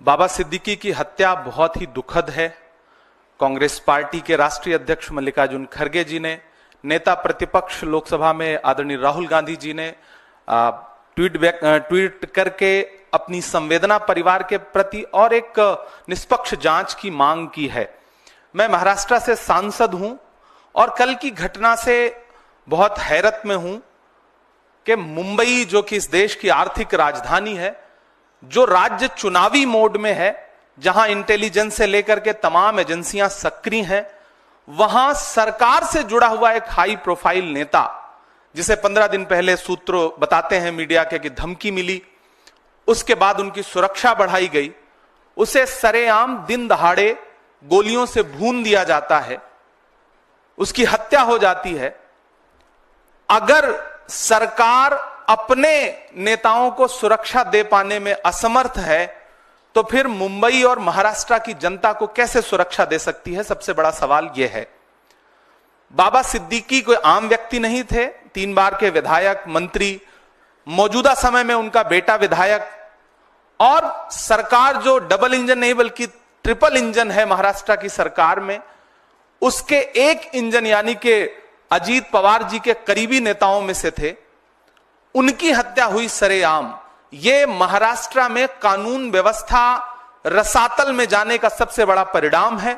बाबा सिद्दीकी की हत्या बहुत ही दुखद है। कांग्रेस पार्टी के राष्ट्रीय अध्यक्ष मल्लिकार्जुन खड़गे जी ने, नेता प्रतिपक्ष लोकसभा में आदरणीय राहुल गांधी जी ने ट्वीट करके अपनी संवेदना परिवार के प्रति और एक निष्पक्ष जांच की मांग की है। मैं महाराष्ट्र से सांसद हूं और कल की घटना से बहुत हैरत में हूं कि मुंबई, जो कि इस देश की आर्थिक राजधानी है, जो राज्य चुनावी मोड में है, जहां इंटेलिजेंस से लेकर के तमाम एजेंसियां सक्रिय हैं, वहां सरकार से जुड़ा हुआ एक हाई प्रोफाइल नेता, जिसे 15 दिन पहले सूत्र बताते हैं मीडिया के कि धमकी मिली, उसके बाद उनकी सुरक्षा बढ़ाई गई, उसे सरेआम दिन दहाड़े गोलियों से भून दिया जाता है, उसकी हत्या हो जाती है। अगर सरकार अपने नेताओं को सुरक्षा दे पाने में असमर्थ है, तो फिर मुंबई और महाराष्ट्र की जनता को कैसे सुरक्षा दे सकती है? सबसे बड़ा सवाल यह है। बाबा सिद्दीकी कोई आम व्यक्ति नहीं थे, 3 बार के विधायक, मंत्री, मौजूदा समय में उनका बेटा विधायक, और सरकार जो डबल इंजन नहीं बल्कि ट्रिपल इंजन है महाराष्ट्र की सरकार में, उसके एक इंजन यानी कि अजीत पवार जी के करीबी नेताओं में से थे, उनकी हत्या हुई सरेआम। यह महाराष्ट्र में कानून व्यवस्था रसातल में जाने का सबसे बड़ा परिणाम है।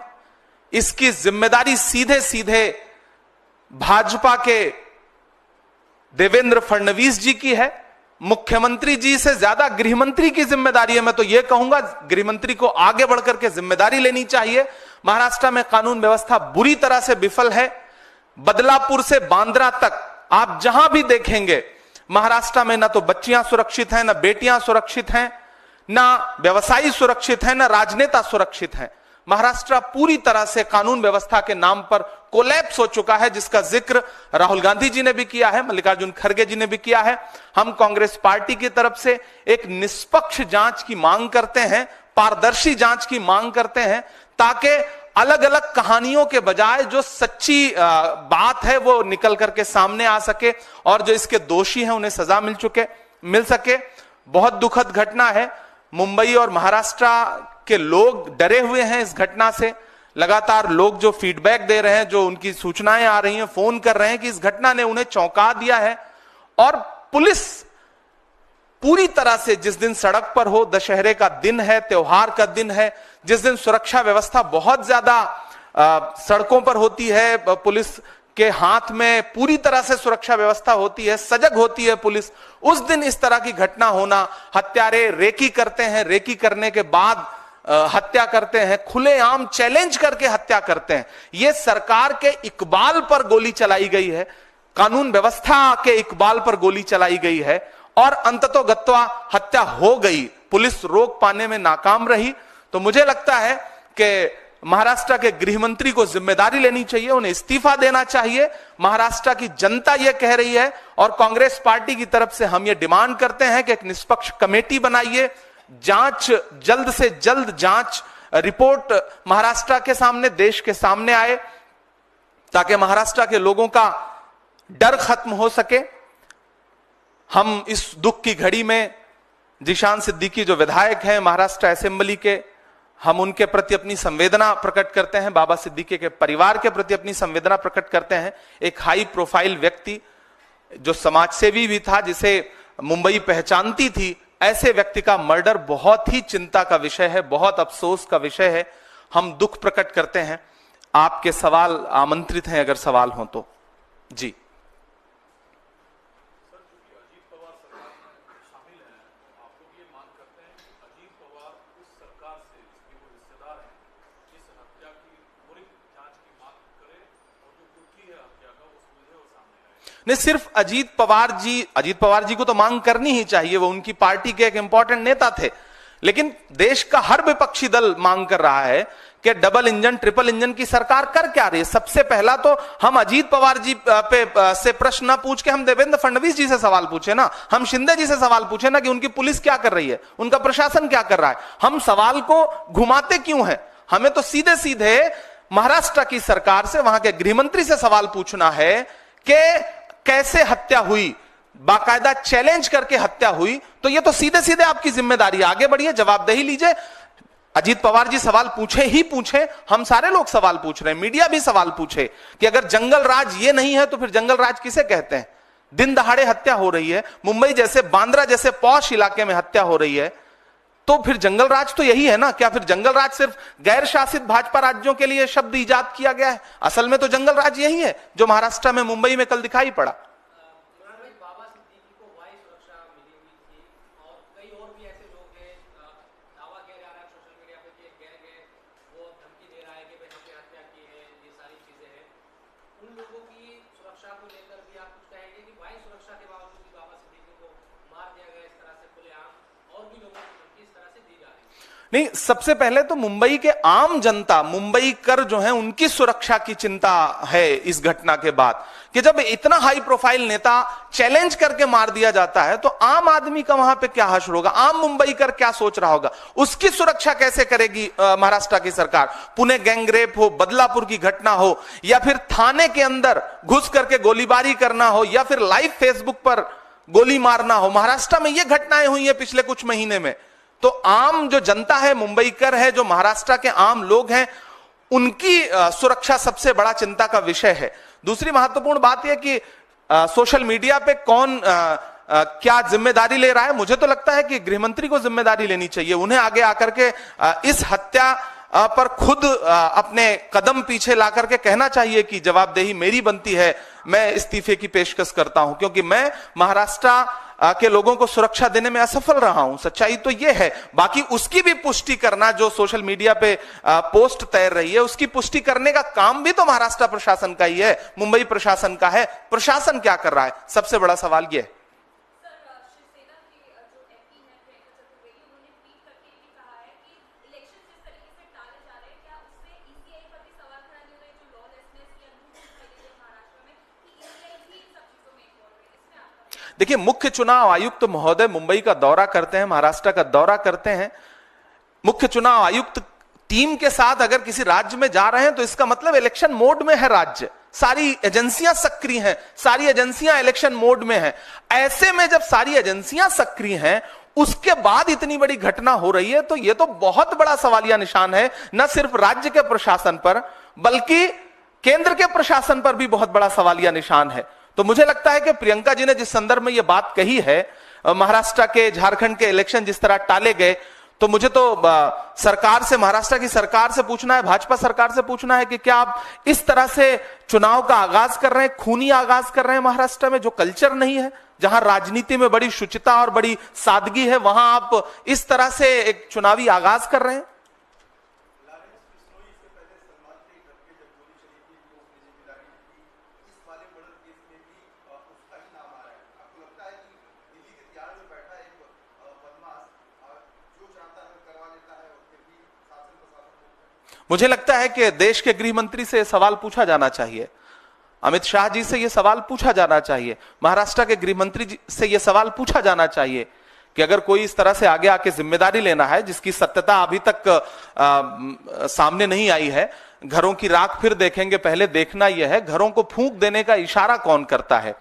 इसकी जिम्मेदारी सीधे सीधे भाजपा के देवेंद्र फडणवीस जी की है। मुख्यमंत्री जी से ज्यादा गृहमंत्री की जिम्मेदारी है। मैं तो यह कहूंगा गृहमंत्री को आगे बढ़कर के जिम्मेदारी लेनी चाहिए। महाराष्ट्र में कानून व्यवस्था बुरी तरह से विफल है। बदलापुर से बांद्रा तक आप जहां भी देखेंगे महाराष्ट्र में ना तो बच्चियां सुरक्षित हैं, ना बेटियां सुरक्षित हैं, ना व्यवसायी सुरक्षित हैं, ना राजनेता सुरक्षित हैं। महाराष्ट्र पूरी तरह से कानून व्यवस्था के नाम पर कोलैप्स हो चुका है, जिसका जिक्र राहुल गांधी जी ने भी किया है, मल्लिकार्जुन खड़गे जी ने भी किया है। हम कांग्रेस पार्टी की तरफ से एक निष्पक्ष जांच की मांग करते हैं, पारदर्शी जांच की मांग करते हैं, ताकि अलग अलग कहानियों के बजाय जो सच्ची बात है वो निकल करके सामने आ सके और जो इसके दोषी हैं उन्हें सजा मिल सके। बहुत दुखद घटना है। मुंबई और महाराष्ट्र के लोग डरे हुए हैं इस घटना से। लगातार लोग जो फीडबैक दे रहे हैं, जो उनकी सूचनाएं आ रही हैं, फोन कर रहे हैं कि इस घटना ने उन्हें चौंका दिया है। और पुलिस पूरी तरह से, जिस दिन सड़क पर हो, दशहरे का दिन है, त्योहार का दिन है, जिस दिन सुरक्षा व्यवस्था बहुत ज्यादा सड़कों पर होती है, पुलिस के हाथ में पूरी तरह से सुरक्षा व्यवस्था होती है, सजग होती है पुलिस, उस दिन इस तरह की घटना होना, हत्यारे रेकी करते हैं, रेकी करने के बाद हत्या करते हैं, खुलेआम चैलेंज करके हत्या करते हैं। यह सरकार के इकबाल पर गोली चलाई गई है, कानून व्यवस्था के इकबाल पर गोली चलाई गई है और अंततोगत्वा हत्या हो गई। पुलिस रोक पाने में नाकाम रही। तो मुझे लगता है कि महाराष्ट्र के गृहमंत्री को जिम्मेदारी लेनी चाहिए, उन्हें इस्तीफा देना चाहिए। महाराष्ट्र की जनता यह कह रही है और कांग्रेस पार्टी की तरफ से हम यह डिमांड करते हैं कि एक निष्पक्ष कमेटी बनाइए, जांच, जल्द से जल्द जांच रिपोर्ट महाराष्ट्र के सामने, देश के सामने आए, ताकि महाराष्ट्र के लोगों का डर खत्म हो सके। हम इस दुख की घड़ी में जिशान सिद्दीकी जो विधायक हैं महाराष्ट्र असेंबली के, हम उनके प्रति अपनी संवेदना प्रकट करते हैं, बाबा सिद्दीकी के परिवार के प्रति अपनी संवेदना प्रकट करते हैं। एक हाई प्रोफाइल व्यक्ति जो समाजसेवी भी था, जिसे मुंबई पहचानती थी, ऐसे व्यक्ति का मर्डर बहुत ही चिंता का विषय है, बहुत अफसोस का विषय है। हम दुख प्रकट करते हैं। आपके सवाल आमंत्रित हैं, अगर सवाल हो तो। जी। नहीं, सिर्फ अजीत पवार जी को तो मांग करनी ही चाहिए, वो उनकी पार्टी के एक इंपॉर्टेंट नेता थे, लेकिन देश का हर विपक्षी दल मांग कर रहा है कि डबल इंजन, ट्रिपल इंजन की सरकार कर क्या रही है। सबसे पहला तो हम अजीत पवार जी पे से प्रश्न ना पूछ के हम देवेंद्र फडणवीस जी से सवाल पूछे ना, हम शिंदे जी से सवाल पूछे ना कि उनकी पुलिस क्या कर रही है, उनका प्रशासन क्या कर रहा है। हम सवाल को घुमाते क्यों हैं? हमें तो सीधे सीधे महाराष्ट्र की सरकार से, वहां के गृहमंत्री से सवाल पूछना है कि कैसे हत्या हुई, बाकायदा चैलेंज करके हत्या हुई। तो ये तो सीधे सीधे आपकी जिम्मेदारी, आगे बढ़िए, जवाबदेही लीजिए। अजीत पवार जी सवाल पूछे ही पूछे, हम सारे लोग सवाल पूछ रहे हैं, मीडिया भी सवाल पूछे कि अगर जंगल राज ये नहीं है तो फिर जंगल राज किसे कहते हैं? दिन दहाड़े हत्या हो रही है, मुंबई जैसे, बांद्रा जैसे पॉश इलाके में हत्या हो रही है, तो फिर जंगल राज तो यही है ना? क्या फिर जंगल राज सिर्फ गैर शासित भाजपा राज्यों के लिए शब्द इजाद किया गया है? असल में तो जंगल राज यही है जो महाराष्ट्र में, मुंबई में कल दिखाई पड़ा। नहीं, सबसे पहले तो मुंबई के आम जनता, मुंबई कर जो है, उनकी सुरक्षा की चिंता है इस घटना के बाद, कि जब इतना हाई प्रोफाइल नेता चैलेंज करके मार दिया जाता है तो आम आदमी का वहां पे क्या हश्र होगा, आम मुंबई कर क्या सोच रहा होगा, उसकी सुरक्षा कैसे करेगी महाराष्ट्र की सरकार? पुणे गैंगरेप हो, बदलापुर की घटना हो, या फिर थाने के अंदर घुस करके गोलीबारी करना हो, या फिर लाइव फेसबुक पर गोली मारना हो, महाराष्ट्र में ये घटनाएं हुई है पिछले कुछ महीने में। तो आम जो जनता है, मुंबई कर है, जो महाराष्ट्र के आम लोग हैं, उनकी सुरक्षा सबसे बड़ा चिंता का विषय है। दूसरी महत्वपूर्ण बात यह कि सोशल मीडिया पे कौन क्या जिम्मेदारी ले रहा है? मुझे तो लगता है कि गृहमंत्री को जिम्मेदारी लेनी चाहिए, उन्हें आगे आकर के इस हत्या पर खुद अपने कदम पीछे ला करके कहना चाहिए कि जवाबदेही मेरी बनती है, मैं इस्तीफे की पेशकश करता हूं, क्योंकि मैं महाराष्ट्र के लोगों को सुरक्षा देने में असफल रहा हूं। सच्चाई तो यह है। बाकी उसकी भी पुष्टि करना, जो सोशल मीडिया पे पोस्ट तैर रही है, उसकी पुष्टि करने का काम भी तो महाराष्ट्र प्रशासन का ही है, मुंबई प्रशासन का है। प्रशासन क्या कर रहा है, सबसे बड़ा सवाल यह है। देखिए, मुख्य चुनाव आयुक्त महोदय मुंबई का दौरा करते हैं, महाराष्ट्र का दौरा करते हैं। मुख्य चुनाव आयुक्त टीम के साथ अगर किसी राज्य में जा रहे हैं तो इसका मतलब इलेक्शन मोड में है राज्य, सारी एजेंसियां सक्रिय हैं, सारी एजेंसियां इलेक्शन मोड में हैं। ऐसे में जब सारी एजेंसियां सक्रिय हैं, उसके बाद इतनी बड़ी घटना हो रही है, तो यह तो बहुत बड़ा सवालिया निशान है, न सिर्फ राज्य के प्रशासन पर बल्कि केंद्र के प्रशासन पर भी बहुत बड़ा सवालिया निशान है। तो मुझे लगता है कि प्रियंका जी ने जिस संदर्भ में यह बात कही है, महाराष्ट्र के, झारखंड के इलेक्शन जिस तरह टाले गए, तो मुझे तो सरकार से, महाराष्ट्र की सरकार से पूछना है, भाजपा सरकार से पूछना है कि क्या आप इस तरह से चुनाव का आगाज कर रहे हैं, खूनी आगाज कर रहे हैं महाराष्ट्र में, जो कल्चर नहीं है, जहां राजनीति में बड़ी शुचिता और बड़ी सादगी है, वहां आप इस तरह से एक चुनावी आगाज कर रहे हैं? मुझे लगता है कि देश के गृह मंत्री से सवाल पूछा जाना चाहिए, अमित शाह जी से यह सवाल पूछा जाना चाहिए, महाराष्ट्र के गृह मंत्री से यह सवाल पूछा जाना चाहिए कि अगर कोई इस तरह से आगे आके जिम्मेदारी लेना है जिसकी सत्यता अभी तक सामने नहीं आई है, घरों की राख फिर देखेंगे, पहले देखना यह है घरों को फूंक देने का इशारा कौन करता है।